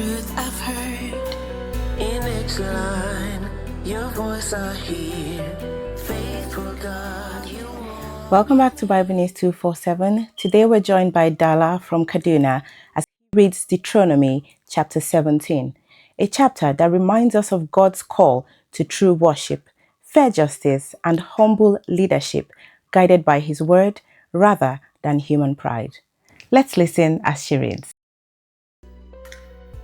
truth I've heard. In each line, your voice I hear. Faithful God, you are. Welcome back to Bible News 247. Today we're joined by Dala from Kaduna as he reads Deuteronomy chapter 17, a chapter that reminds us of God's call to true worship, fair justice, and humble leadership guided by his word rather than human pride. Let's listen as she reads.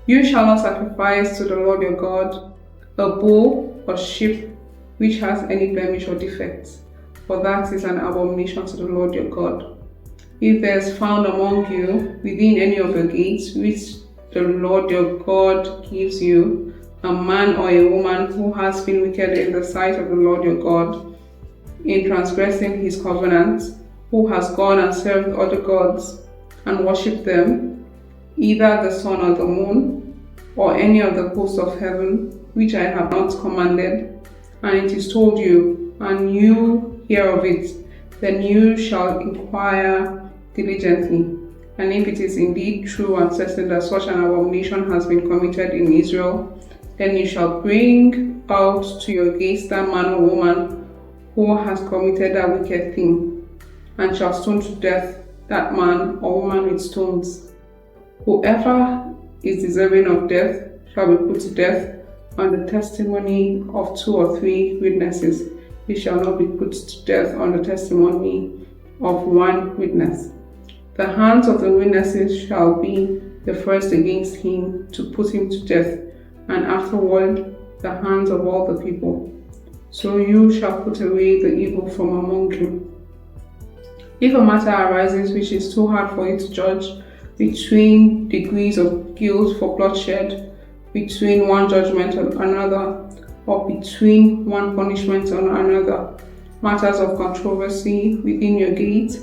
You shall not sacrifice to the Lord your God a bull or sheep which has any blemish or defect, for that is an abomination to the Lord your God. If there is found among you within any of your gates which the Lord your God gives you, a man or a woman who has been wicked in the sight of the Lord your God, in transgressing his covenant, who has gone and served other gods and worshipped them, either the sun or the moon, or any of the hosts of heaven, which I have not commanded, and it is told you, and you hear of it, then you shall inquire diligently. And if it is indeed true and certain that such an abomination has been committed in Israel, then you shall bring out to your gates that man or woman who has committed that wicked thing, and shall stone to death that man or woman with stones. Whoever is deserving of death shall be put to death on the testimony of 2 or 3 witnesses. He shall not be put to death on the testimony of 1 witness. The hands of the witnesses shall be the first against him to put him to death, and afterward the hands of all the people. So you shall put away the evil from among you. If a matter arises which is too hard for you to judge, between degrees of guilt for bloodshed, between one judgment and another, or between one punishment and another, matters of controversy within your gate,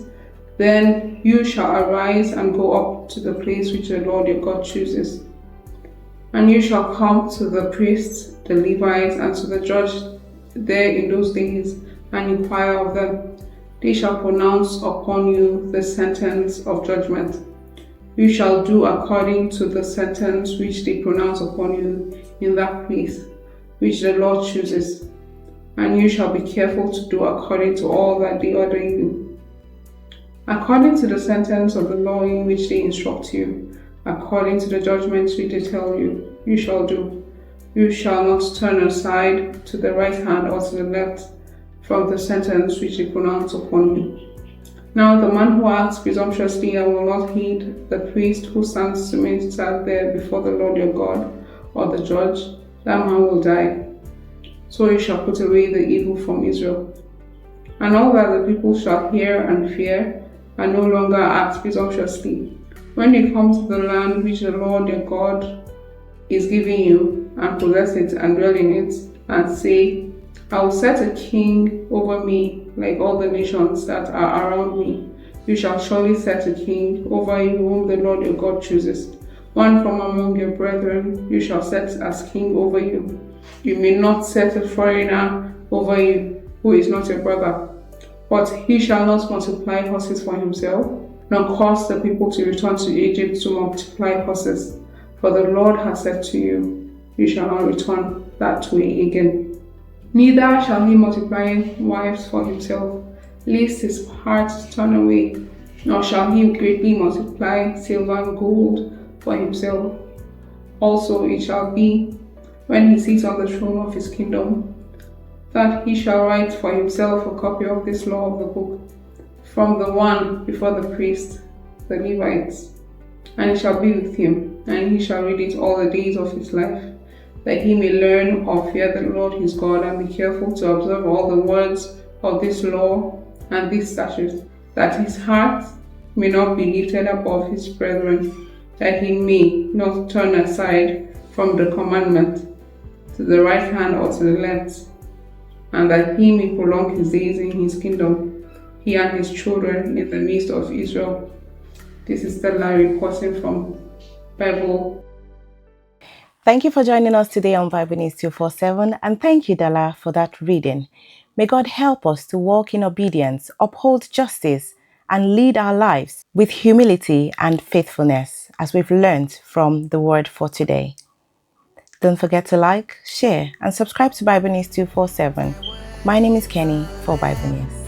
then you shall arise and go up to the place which the Lord your God chooses. And you shall come to the priests, the Levites, and to the judge there in those days, and inquire of them. They shall pronounce upon you the sentence of judgment. You shall do according to the sentence which they pronounce upon you in that place which the Lord chooses, and you shall be careful to do according to all that they order you. According to the sentence of the law in which they instruct you, according to the judgments which they tell you, you shall do. You shall not turn aside to the right hand or to the left from the sentence which they pronounce upon you. Now the man who acts presumptuously and will not heed the priest who stands to minister there before the Lord your God, or the judge, that man will die. So you shall put away the evil from Israel. And all that the people shall hear and fear, and no longer act presumptuously, when you come to the land which the Lord your God is giving you, and possess it and dwell in it, and say, I will set a king over me like all the nations that are around me. You shall surely set a king over you whom the Lord your God chooses. One from among your brethren you shall set as king over you. You may not set a foreigner over you who is not your brother. But he shall not multiply horses for himself, nor cause the people to return to Egypt to multiply horses. For the Lord has said to you, you shall not return that way again. Neither shall he multiply wives for himself, lest his heart turn away, nor shall he greatly multiply silver and gold for himself. Also it shall be, when he sits on the throne of his kingdom, that he shall write for himself a copy of this law of the book, from the one before the priests, the Levites. And it shall be with him, and he shall read it all the days of his life, that he may learn or fear the Lord his God, and be careful to observe all the words of this law and these statutes, that his heart may not be lifted above his brethren, that he may not turn aside from the commandment to the right hand or to the left, and that he may prolong his days in his kingdom, he and his children in the midst of Israel. This is Stella reporting from Bible. Thank you for joining us today on Bible News 247, and thank you, Dala, for that reading. May God help us to walk in obedience, uphold justice, and lead our lives with humility and faithfulness as we've learned from the word for today. Don't forget to like, share, and subscribe to Bible News 247. My name is Kenny for Bible News.